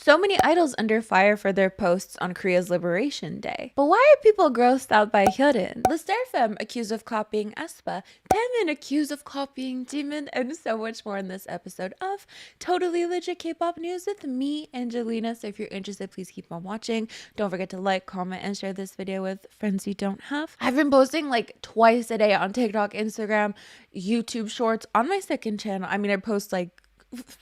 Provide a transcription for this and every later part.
So many idols under fire for their posts on Korea's Liberation Day. But why are people grossed out by Hyolyn? The SSERAFIM accused of copying aespa, Taemin accused of copying Jimin, and so much more in this episode of Totally Legit K-pop News with me, Angelina. So if you're interested, please keep on watching. Don't forget to like, comment, and share this video with friends you don't have. I've been posting like twice a day on TikTok, Instagram, YouTube Shorts on my second channel. I mean, I post like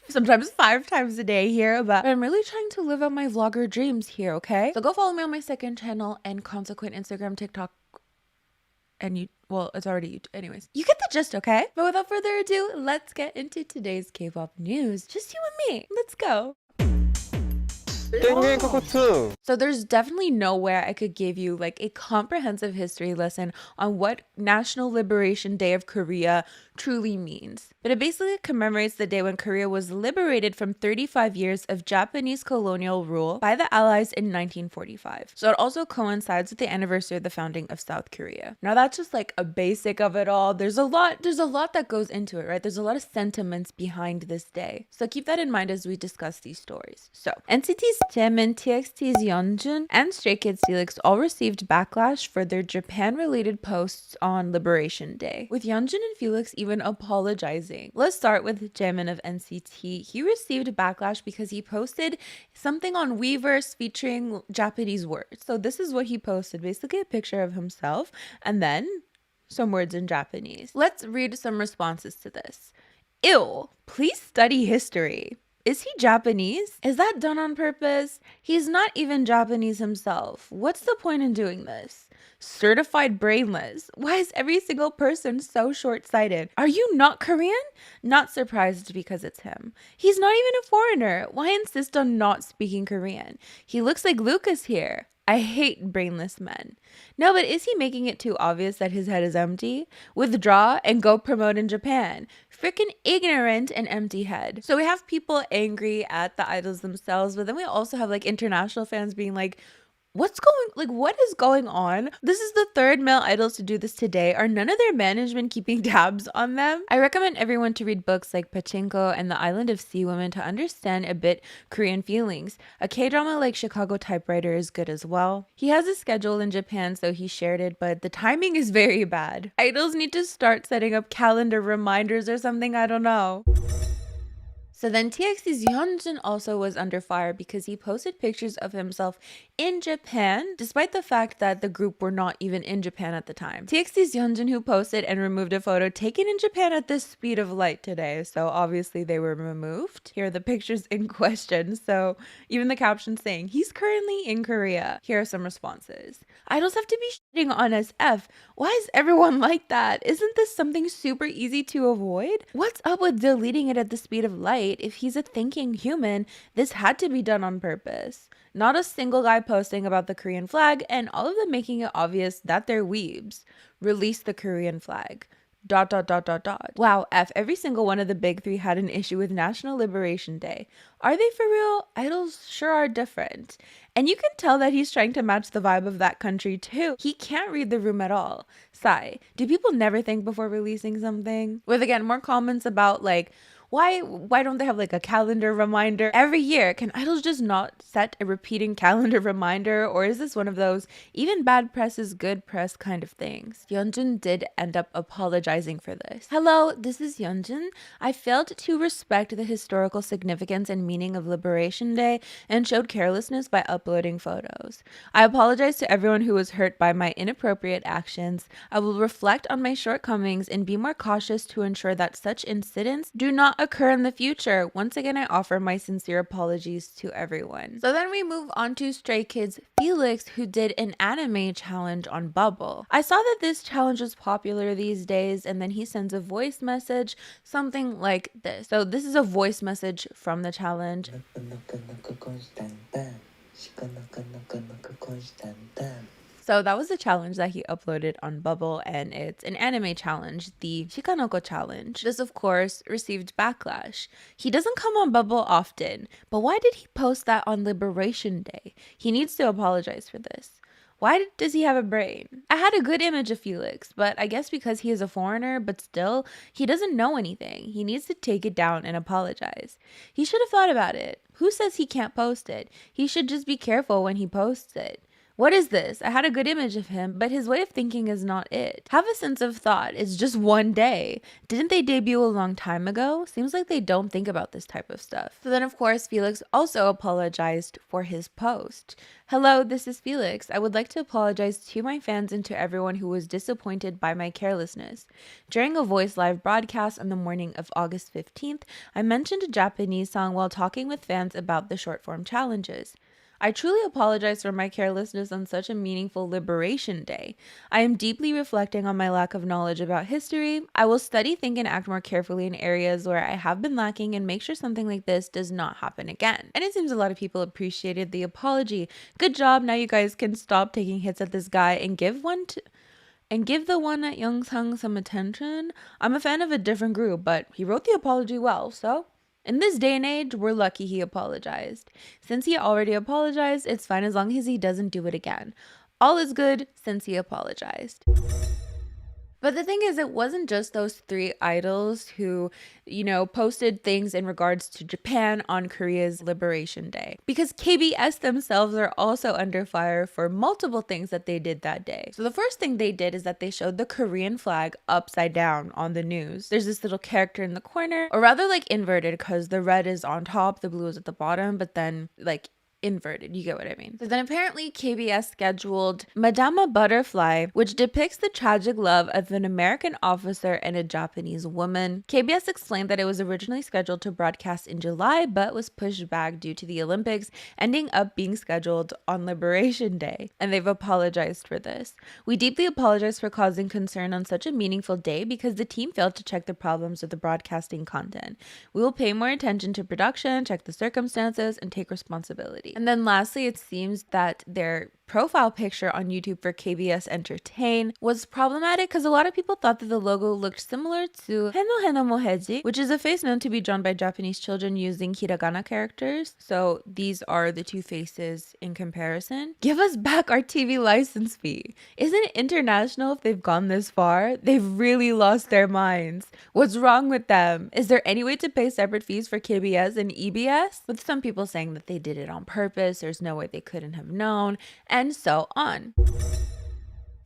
sometimes 5 times a day here, but I'm really trying to live out my vlogger dreams here, okay? So go follow me on my second channel and consequent Instagram, TikTok, and you, well, it's already YouTube. Anyways, you get the gist, okay? But without further ado, let's get into today's K-pop news. Just you and me. Let's go. So there's definitely nowhere I could give you like a comprehensive history lesson on what National Liberation Day of Korea truly means. But it basically commemorates the day when Korea was liberated from 35 years of Japanese colonial rule by the Allies in 1945. So it also coincides with the anniversary of the founding of South Korea. Now that's just like a basic of it all. There's a lot that goes into it, right? There's a lot of sentiments behind this day. So keep that in mind as we discuss these stories. So NCT's Jaemin, TXT's Yeonjun, and Stray Kids Felix all received backlash for their Japan-related posts on Liberation Day, with Yeonjun and Felix even apologizing. Let's start with Jaemin of NCT. He received backlash because he posted something on Weverse featuring Japanese words. So this is what he posted, basically a picture of himself and then some words in Japanese. Let's read some responses to this. Ew, please study history. Is he Japanese? Is that done on purpose? He's not even Japanese himself. What's the point in doing this? Certified brainless. Why is every single person so short-sighted? Are you not Korean? Not surprised because it's him. He's not even a foreigner. Why insist on not speaking Korean? He looks like Lucas here. I hate brainless men. No, but is he making it too obvious that his head is empty? Withdraw and go promote in Japan. Freaking ignorant and empty head. So we have people angry at the idols themselves, but then we also have like international fans being like, what is going on? This is the third male idols to do this today. Are none of their management keeping tabs on them? I recommend everyone to read books like Pachinko and The Island of Sea Women to understand a bit Korean feelings. A K-drama like Chicago Typewriter is good as well. He has a schedule in Japan, so he shared it, but the timing is very bad. Idols need to start setting up calendar reminders or something, I don't know. So then TXT's Yeonjun also was under fire because he posted pictures of himself in Japan, despite the fact that the group were not even in Japan at the time. TXT's Yeonjun, who posted and removed a photo taken in Japan at the speed of light today, so obviously they were removed. Here are the pictures in question, so even the caption saying, he's currently in Korea. Here are some responses. Idols have to be shitting on SF. Why is everyone like that? Isn't this something super easy to avoid? What's up with deleting it at the speed of light? If he's a thinking human, this had to be done on purpose. Not a single guy posting about the Korean flag, and all of them making it obvious that they're weebs. Release the Korean flag. ... Wow, F, every single one of the big three had an issue with National Liberation Day. Are they for real? Idols sure are different. And you can tell that he's trying to match the vibe of that country too. He can't read the room at all. Sigh. Do people never think before releasing something? With again, more comments about like, why don't they have like a calendar reminder every year? Can idols just not set a repeating calendar reminder? Or is this one of those even bad press is good press kind of things? Yeonjun did end up apologizing for this. Hello, this is Yeonjun. I failed to respect the historical significance and meaning of Liberation Day and showed carelessness by uploading photos. I apologize to everyone who was hurt by my inappropriate actions. I will reflect on my shortcomings and be more cautious to ensure that such incidents do not occur in the future. Once again, I offer my sincere apologies to everyone. So then we move on to Stray Kids Felix, who did an anime challenge on Bubble. I saw that this challenge was popular these days, and then he sends a voice message, something like this. So this is a voice message from the challenge. So that was the challenge that he uploaded on Bubble, and it's an anime challenge, the Shikanoko challenge. This, of course, received backlash. He doesn't come on Bubble often, but why did he post that on Liberation Day? He needs to apologize for this. Why does he have a brain? I had a good image of Felix, but I guess because he is a foreigner, but still, he doesn't know anything. He needs to take it down and apologize. He should have thought about it. Who says he can't post it? He should just be careful when he posts it. What is this? I had a good image of him, but his way of thinking is not it. Have a sense of thought. It's just one day. Didn't they debut a long time ago? Seems like they don't think about this type of stuff. So then, of course, Felix also apologized for his post. Hello, this is Felix. I would like to apologize to my fans and to everyone who was disappointed by my carelessness. During a Voice Live broadcast on the morning of August 15th, I mentioned a Japanese song while talking with fans about the short form challenges. I truly apologize for my carelessness on such a meaningful Liberation Day. I am deeply reflecting on my lack of knowledge about history. I will study, think, and act more carefully in areas where I have been lacking and make sure something like this does not happen again. And it seems a lot of people appreciated the apology. Good job. Now you guys can stop taking hits at this guy and give the one at Youngsang some attention. I'm a fan of a different group, but he wrote the apology well, so in this day and age, we're lucky he apologized. Since he already apologized, it's fine as long as he doesn't do it again. All is good since he apologized. But the thing is, it wasn't just those three idols who, posted things in regards to Japan on Korea's Liberation Day. Because KBS themselves are also under fire for multiple things that they did that day. So the first thing they did is that they showed the Korean flag upside down on the news. There's this little character in the corner, or rather like inverted, because the red is on top, the blue is at the bottom, but then like inverted, you get what I mean. So then apparently KBS scheduled Madama Butterfly, which depicts the tragic love of an American officer and a Japanese woman. KBS explained that it was originally scheduled to broadcast in July, but was pushed back due to the Olympics, ending up being scheduled on Liberation Day. And they've apologized for this. We deeply apologize for causing concern on such a meaningful day because the team failed to check the problems with the broadcasting content. We will pay more attention to production, check the circumstances, and take responsibility. And then lastly, it seems that their profile picture on YouTube for KBS Entertain was problematic because a lot of people thought that the logo looked similar to Heno Heno Moheji, which is a face known to be drawn by Japanese children using hiragana characters. So these are the two faces in comparison. Give us back our TV license fee. Isn't it international if they've gone this far? They've really lost their minds. What's wrong with them? Is there any way to pay separate fees for KBS and EBS? With some people saying that they did it on purpose, there's no way they couldn't have known, and so on.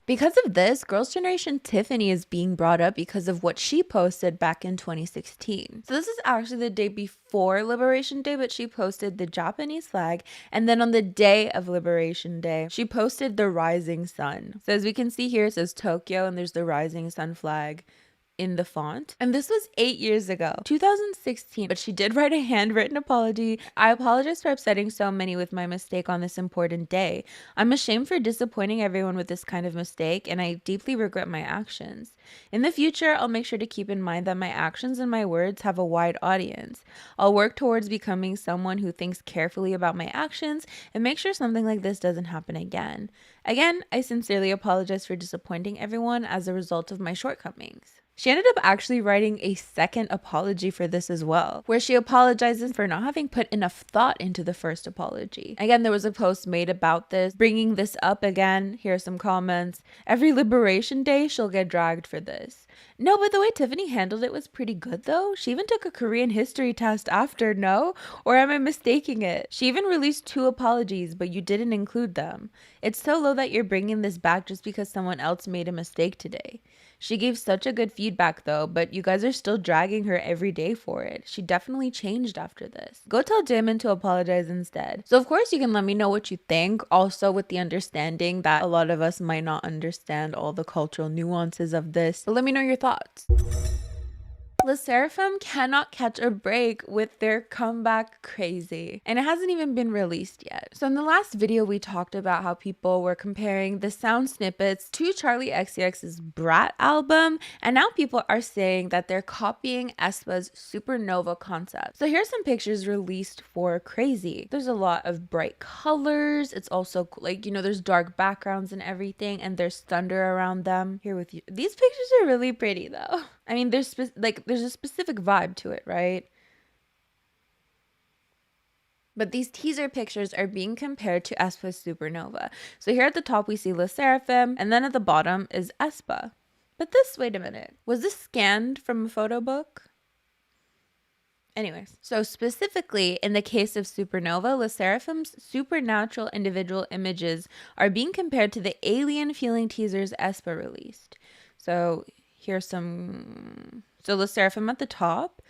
Because of this, Girls' Generation Tiffany is being brought up because of what she posted back in 2016. So this is actually the day before Liberation Day, but she posted the Japanese flag, and then on the day of Liberation Day, she posted the rising sun. So as we can see here, it says Tokyo, and there's the rising sun flag in the font. And this was 8 years ago, 2016, but she did write a handwritten apology. I apologize for upsetting so many with my mistake on this important day. I'm ashamed for disappointing everyone with this kind of mistake, and I deeply regret my actions. In the future, I'll make sure to keep in mind that my actions and my words have a wide audience. I'll work towards becoming someone who thinks carefully about my actions and make sure something like this doesn't happen again. Again, I sincerely apologize for disappointing everyone as a result of my shortcomings. She ended up actually writing a second apology for this as well, where she apologizes for not having put enough thought into the first apology. Again, there was a post made about this, bringing this up again. Here are some comments. Every Liberation Day, she'll get dragged for this. No, but the way Tiffany handled it was pretty good though. She even took a Korean history test after, no? Or am I mistaking it? She even released 2 apologies, but you didn't include them. It's so low that you're bringing this back just because someone else made a mistake today. She gave such a good feedback though, but you guys are still dragging her every day for it. She definitely changed after this. Go tell Jaemin to apologize instead. So of course you can let me know what you think, also with the understanding that a lot of us might not understand all the cultural nuances of this. But let me know your thoughts. SSERAFIM cannot catch a break with their comeback crazy, and it hasn't even been released yet. So in the last video we talked about how people were comparing the sound snippets to Charlie XCX's Brat album, and now people are saying that they're copying aespa's Supernova concept. So here's some pictures released for Crazy. There's a lot of bright colors. It's also like, there's dark backgrounds and everything, and there's thunder around them. Here with you, these pictures are really pretty though. I mean, there's a specific vibe to it, right? But these teaser pictures are being compared to aespa's Supernova. So here at the top we see SSERAFIM, and then at the bottom is aespa. But wait a minute, was this scanned from a photo book? Anyways, so specifically in the case of Supernova, SSERAFIM's supernatural individual images are being compared to the alien feeling teasers aespa released. So here's some, so SSERAFIM at the top.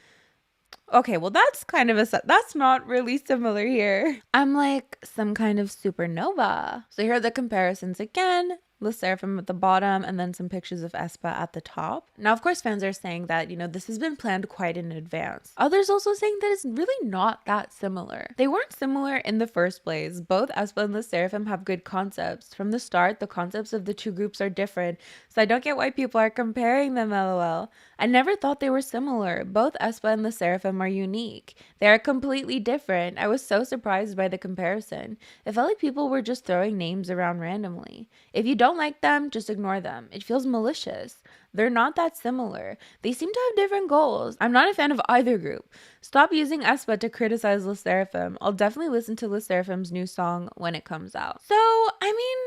Okay, well that's kind of that's not really similar here. I'm like some kind of supernova. So here are the comparisons again. SSERAFIM at the bottom, and then some pictures of aespa at the top. Now, of course, fans are saying that, this has been planned quite in advance. Others also saying that it's really not that similar. They weren't similar in the first place. Both aespa and SSERAFIM have good concepts. From the start, the concepts of the two groups are different, so I don't get why people are comparing them, lol. I never thought they were similar. Both aespa and SSERAFIM are unique. They are completely different. I was so surprised by the comparison. It felt like people were just throwing names around randomly. If you don't like them, just ignore them. It feels malicious. They're not that similar. They seem to have different goals. I'm not a fan of either group. Stop using aespa to criticize SSERAFIM. I'll definitely listen to SSERAFIM's new song when it comes out. So, I mean,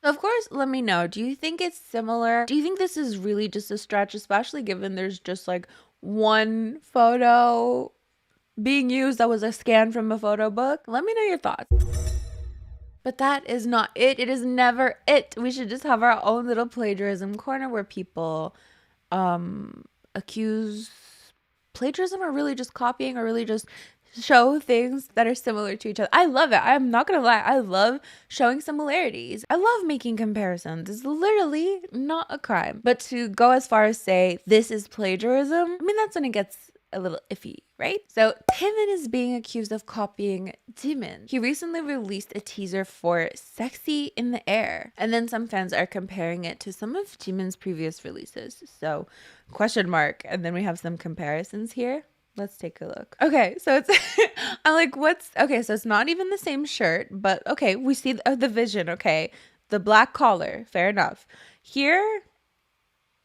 of course, let me know. Do you think it's similar? Do you think this is really just a stretch, especially given there's just like one photo being used that was a scan from a photo book? Let me know your thoughts. But that is not it. It is never it. We should just have our own little plagiarism corner where people accuse plagiarism or really just copying or really just show things that are similar to each other. I love it. I'm not gonna lie. I love showing similarities. I love making comparisons. It's literally not a crime. But to go as far as say this is plagiarism, I mean, that's when it gets a little iffy, right? So Taemin is being accused of copying Jimin. He recently released a teaser for Sexy in the Air, and then some fans are comparing it to some of Jimin's previous releases. So question mark, and then we have some comparisons here. Let's take a look. Okay, so it's I'm like, okay, so it's not even the same shirt, but okay, we see the vision, okay. The black collar, fair enough. Here,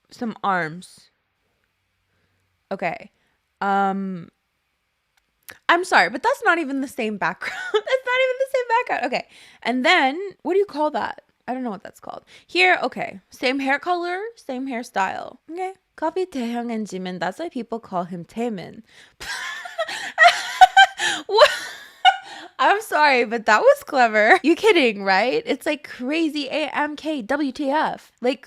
some arms. Okay. I'm sorry, but that's not even the same background. That's not even the same background. Okay. And then, what do you call that? I don't know what that's called. Here, okay. Same hair color, same hairstyle. Okay. Copy Taehyung and Jimin. That's why people call him Taemin. What? I'm sorry, but that was clever. You kidding, right? It's like crazy AMK WTF. Like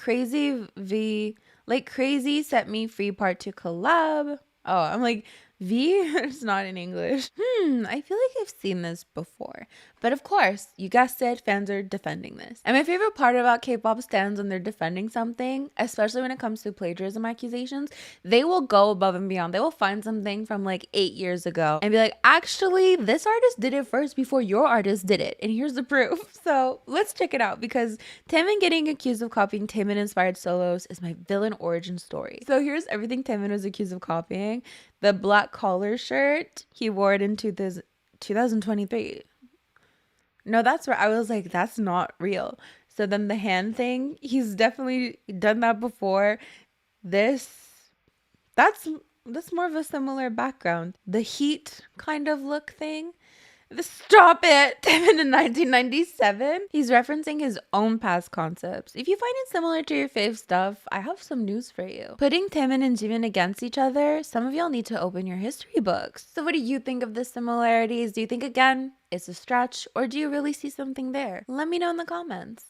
crazy set me free part 2 collab. Oh, I'm like, V? It's not in English. I feel like I've seen this before. But of course, you guessed it, fans are defending this. And my favorite part about K-pop stans when they're defending something, especially when it comes to plagiarism accusations, they will go above and beyond. They will find something from like 8 years ago and be like, actually, this artist did it first before your artist did it. And here's the proof. So let's check it out, because Taemin getting accused of copying Taemin-inspired solos is my villain origin story. So here's everything Taemin was accused of copying. The black collar shirt, he wore it in 2023. No, that's right. I was like, that's not real. So then the hand thing, he's definitely done that before. That's more of a similar background. The heat kind of look thing. Stop it! Taemin in 1997. He's referencing his own past concepts. If you find it similar to your fave stuff, I have some news for you. Putting Taemin and Jimin against each other, some of y'all need to open your history books. So what do you think of the similarities? Do you think, again, it's a stretch, or do you really see something there? Let me know in the comments.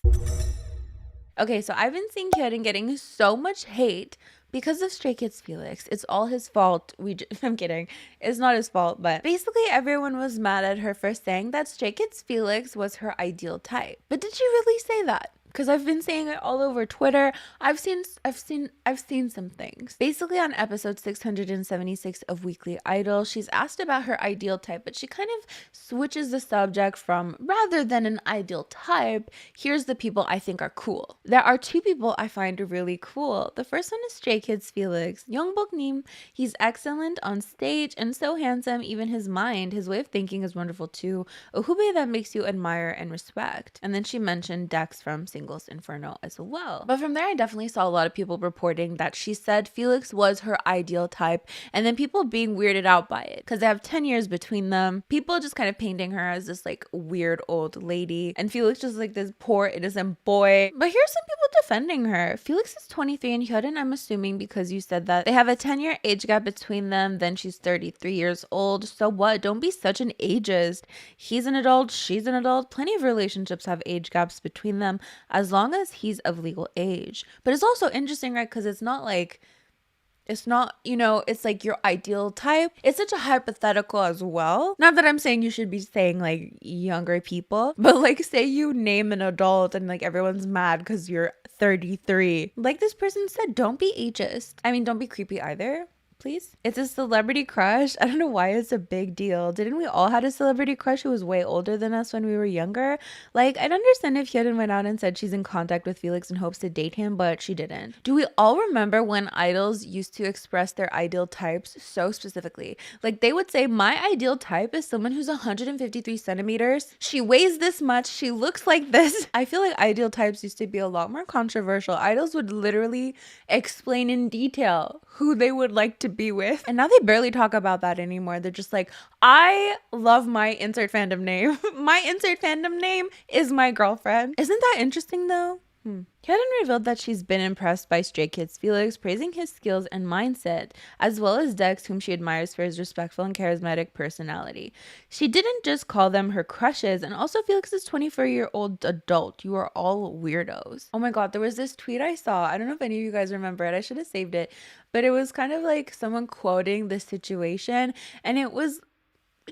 Okay, so I've been seeing Hyolyn getting so much hate because of Stray Kids Felix. It's all his fault. I'm kidding. It's not his fault, but basically everyone was mad at her for saying that Stray Kids Felix was her ideal type. But did she really say that? Because I've been seeing it all over Twitter. I've seen some things. Basically on episode 676 of Weekly Idol, she's asked about her ideal type, but she kind of switches the subject from, rather than an ideal type, here's the people I think are cool. There are 2 people I find really cool. The first one is Stray Kids Felix, Youngboknim. He's excellent on stage and so handsome. Even his mind, his way of thinking is wonderful too. A hubei that makes you admire and respect. And then she mentioned Dex from Single Singles Inferno as well. But from there, I definitely saw a lot of people reporting that she said Felix was her ideal type, and then people being weirded out by it because they have 10 years between them. People just kind of painting her as this like weird old lady, and Felix just like this poor innocent boy. But here's some people defending her. Felix is 23 and Hyolyn, I'm assuming because you said that they have a 10-year age gap between them, then she's 33 years old. So what? Don't be such an ageist. He's an adult, she's an adult. Plenty of relationships have age gaps between them as long as he's of legal age. But it's also interesting, right? Because it's not, you know, it's like your ideal type. It's such a hypothetical as well. Not that I'm saying you should be saying like younger people, but like say you name an adult and like everyone's mad because you're 33. Like this person said, don't be ageist. I mean, don't be creepy either. Please. It's a celebrity crush. I don't know why it's a big deal. Didn't we all had a celebrity crush who was way older than us when we were younger? Like, I'd understand if Hyolyn went out and said she's in contact with Felix and hopes to date him, but she didn't. Do we all remember when idols used to express their ideal types so specifically? Like, they would say, my ideal type is someone who's 153 centimeters. She weighs this much. She looks like this. I feel like ideal types used to be a lot more controversial. Idols would literally explain in detail who they would like to be with. And now they barely talk about that anymore. They're just like, I love my insert fandom name. My insert fandom name is my girlfriend. Isn't that interesting though? Hyolyn revealed that she's been impressed by Stray Kids Felix, praising his skills and mindset, as well as Dex, whom she admires for his respectful and charismatic personality. She didn't just call them her crushes, and also Felix is a 24-year-old adult. You are all weirdos. Oh my god, there was this tweet I saw. I don't know if any of you guys remember it. I should have saved it. But it was kind of like someone quoting this situation, and it was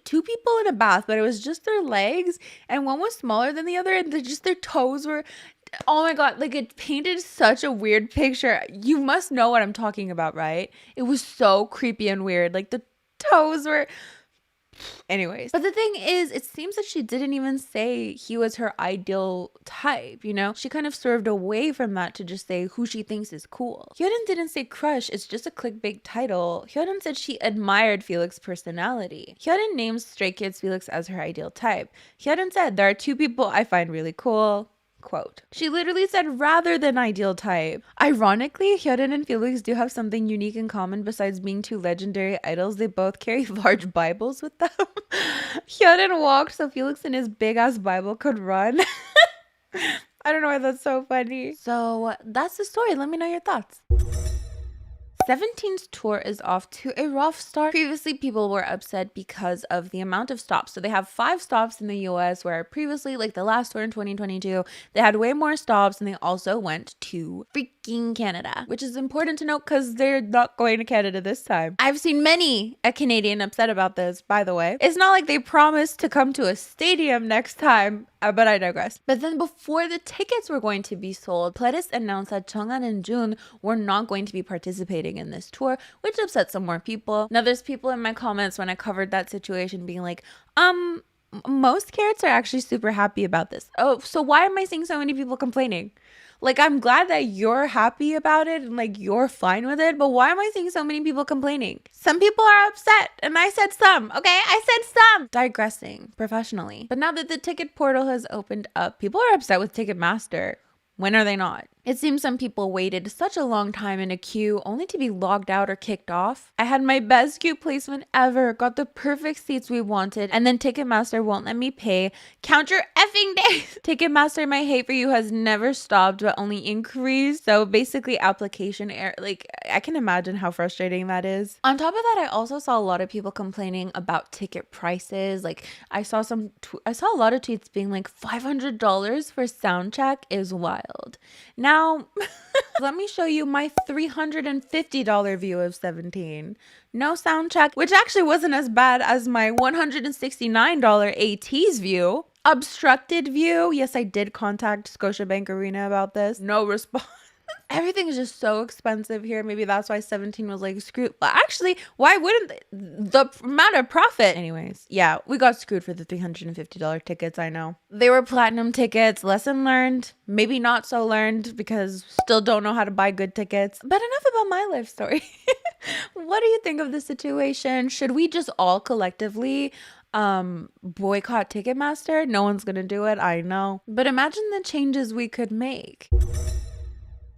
two people in a bath, but it was just their legs, and one was smaller than the other, and just their toes were, oh my god, like it painted such a weird picture. You must know what I'm talking about, right? It was so creepy and weird. Like the toes were, anyways. But the thing is, it seems that she didn't even say he was her ideal type, you know? She kind of swerved away from that to just say who she thinks is cool. Hyolyn didn't say crush, it's just a clickbait title. Hyolyn said she admired Felix's personality. Hyolyn names Stray Kids Felix as her ideal type. Hyolyn said, there are two people I find really cool. Quote. She literally said rather than ideal type. Ironically, Hyolyn and Felix do have something unique in common besides being two legendary idols. They both carry large Bibles with them. Hyolyn walked so Felix in his big ass Bible could run. I don't know why that's so funny. So that's the story. Let me know your thoughts. 17's tour is off to a rough start. Previously, people were upset because of the amount of stops. So they have 5 stops in the US, where previously, like the last tour in 2022, they had way more stops, and they also went to freaking Canada, which is important to note because they're not going to Canada this time. I've seen many a Canadian upset about this, by the way. It's not like they promised to come to a stadium next time, but I digress. But then before the tickets were going to be sold, Pledis announced that Junghan and Jun were not going to be participating in this tour, which upset some more people. Now, there's people in my comments when I covered that situation being like, most carrots are actually super happy about this. Oh, so why am I seeing so many people complaining? Like, I'm glad that you're happy about it and like you're fine with it, but why am I seeing so many people complaining? Some people are upset, and I said some, okay? I said some. Digressing professionally. But now that the ticket portal has opened up, people are upset with Ticketmaster. When are they not? It seems some people waited such a long time in a queue only to be logged out or kicked off. I had my best queue placement ever, got the perfect seats we wanted, and then Ticketmaster won't let me pay. Count your effing days! Ticketmaster, my hate for you has never stopped but only increased. So basically application error, like I can imagine how frustrating that is. On top of that, I also saw a lot of people complaining about ticket prices. Like I saw a lot of tweets being like $500 for sound check is wild. Now, let me show you my $350 view of 17. No sound check, which actually wasn't as bad as my $169 AT's view. Obstructed view. Yes, I did contact Scotiabank Arena about this. No response. Everything is just so expensive here. Maybe that's why 17 was like screwed. But actually, why wouldn't the amount of profit? Anyways, yeah, we got screwed for the $350 tickets, I know. They were platinum tickets. Lesson learned. Maybe not so learned because still don't know how to buy good tickets. But enough about my life story. What do you think of the situation? Should we just all collectively Boycott Ticketmaster. No one's gonna do it, I know. But imagine the changes we could make.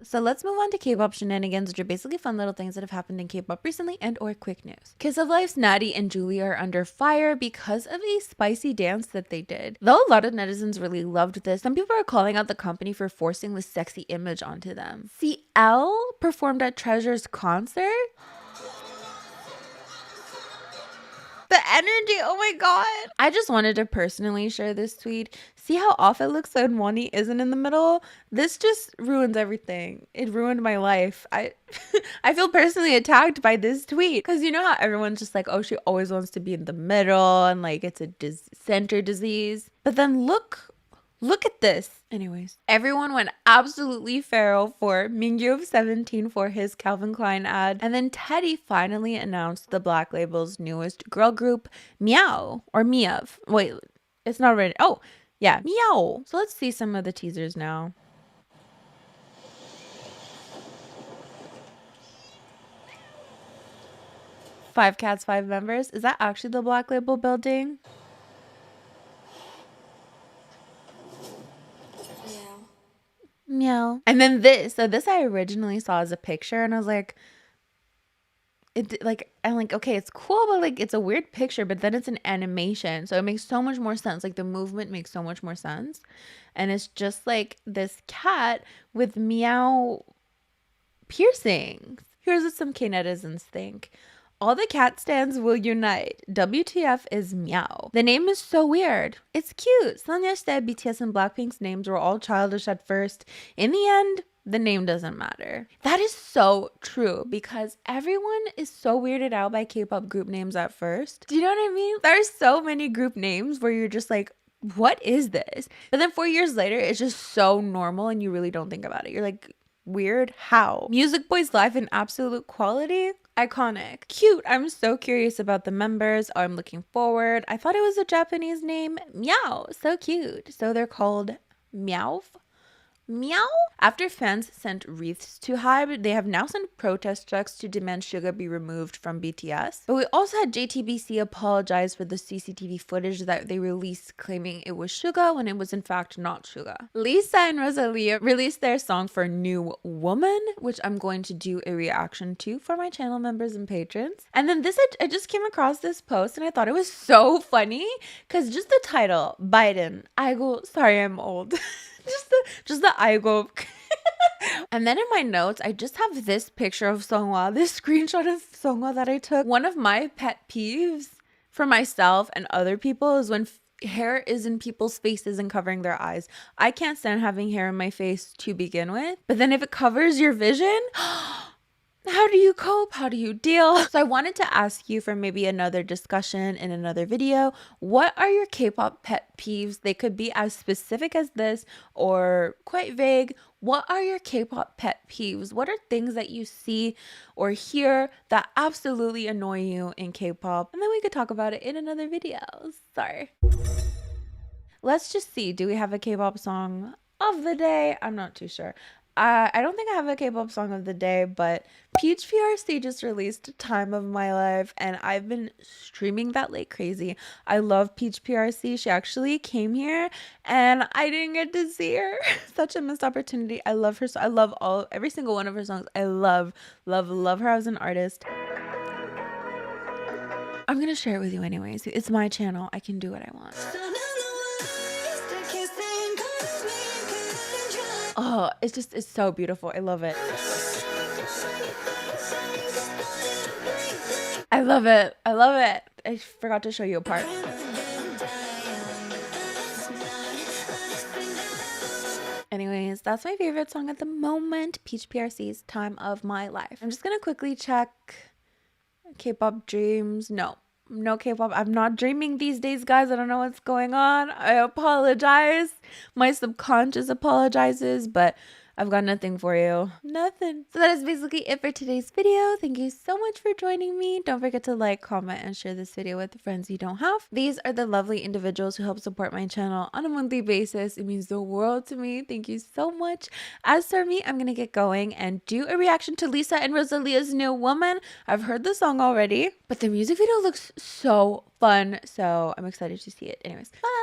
So let's move on to Kpop Shenanigans, which are basically fun little things that have happened in K-pop recently and or quick news. Kiss of Life's Natty and Julie are under fire because of a spicy dance that they did. Though a lot of netizens really loved this, some people are calling out the company for forcing this sexy image onto them. CL performed at Treasure's concert. The energy, oh my god. I just wanted to personally share this tweet. See how off it looks when Wani isn't in the middle? This just ruins everything. It ruined my life. I feel personally attacked by this tweet. Because you know how everyone's just like, oh, she always wants to be in the middle and like it's a center disease. But then look at this. Anyways, everyone went absolutely feral for Mingyu of 17 for his Calvin Klein ad. And then Teddy finally announced the Black Label's newest girl group, Meow, or Miav. Wait, it's not ready. Oh, yeah, Meow. So let's see some of the teasers now. Five cats, five members. Is that actually the Black Label building? Meow. And then this. So this I originally saw as a picture and I was like, I'm like, okay, it's cool, but like it's a weird picture, but then it's an animation. So it makes so much more sense. Like the movement makes so much more sense. And it's just like this cat with meow piercings. Here's what some K-netizens think. All the cat stands will unite. WTF is Meow. The name is so weird. It's cute. Soyeonde, BTS, and Blackpink's names were all childish at first. In the end, the name doesn't matter. That is so true because everyone is so weirded out by K-pop group names at first. Do you know what I mean? There's so many group names where you're just like, what is this? But then 4 years later, it's just so normal and you really don't think about it. You're like, weird? How? Music Boys Live in absolute quality? Iconic. Cute. I'm so curious about the members. I'm looking forward. I thought it was a Japanese name. Meow. So cute. So they're called Meow. Meow? After fans sent wreaths to HYBE, they have now sent protest checks to demand Suga be removed from BTS. But we also had JTBC apologize for the CCTV footage that they released claiming it was Suga when it was in fact not Suga. Lisa and Rosalia released their song for New Woman, which I'm going to do a reaction to for my channel members and patrons. And then this, I just came across this post and I thought it was so funny because just the title, Biden, sorry I'm old. just the 아이고. And then in my notes, I just have this picture of Seonghwa, this screenshot of Seonghwa that I took. One of my pet peeves for myself and other people is when hair is in people's faces and covering their eyes. I can't stand having hair in my face to begin with. But then if it covers your vision, how do you cope? How do you deal? So I wanted to ask you for maybe another discussion in another video. What are your K-pop pet peeves? They could be as specific as this or quite vague. What are your K-pop pet peeves? What are things that you see or hear that absolutely annoy you in K-pop? And then we could talk about it in another video. Sorry. Let's just see. Do we have a K-pop song of the day? I'm not too sure. I don't think I have a K-pop song of the day, but Peach PRC just released Time of My Life, and I've been streaming that like crazy. I love Peach PRC. She actually came here, and I didn't get to see her. Such a missed opportunity. I love her. So I love every single one of her songs. I love her as an artist. I'm gonna share it with you anyways. It's my channel. I can do what I want. Oh, it's so beautiful. I love it. I love it. I love it. I forgot to show you a part. Anyways, that's my favorite song at the moment. Peach PRC's Time of My Life. I'm just gonna quickly check K-pop dreams. No K-pop. I'm not dreaming these days, guys. I don't know what's going on. I apologize. My subconscious apologizes, but I've got nothing for you. Nothing. So that is basically it for today's video. Thank you so much for joining me. Don't forget to like, comment, and share this video with the friends you don't have. These are the lovely individuals who help support my channel on a monthly basis. It means the world to me. Thank you so much. As for me, I'm gonna get going and do a reaction to Lisa and Rosalia's New Woman. I've heard the song already, but the music video looks so fun, so I'm excited to see it. Anyways, bye.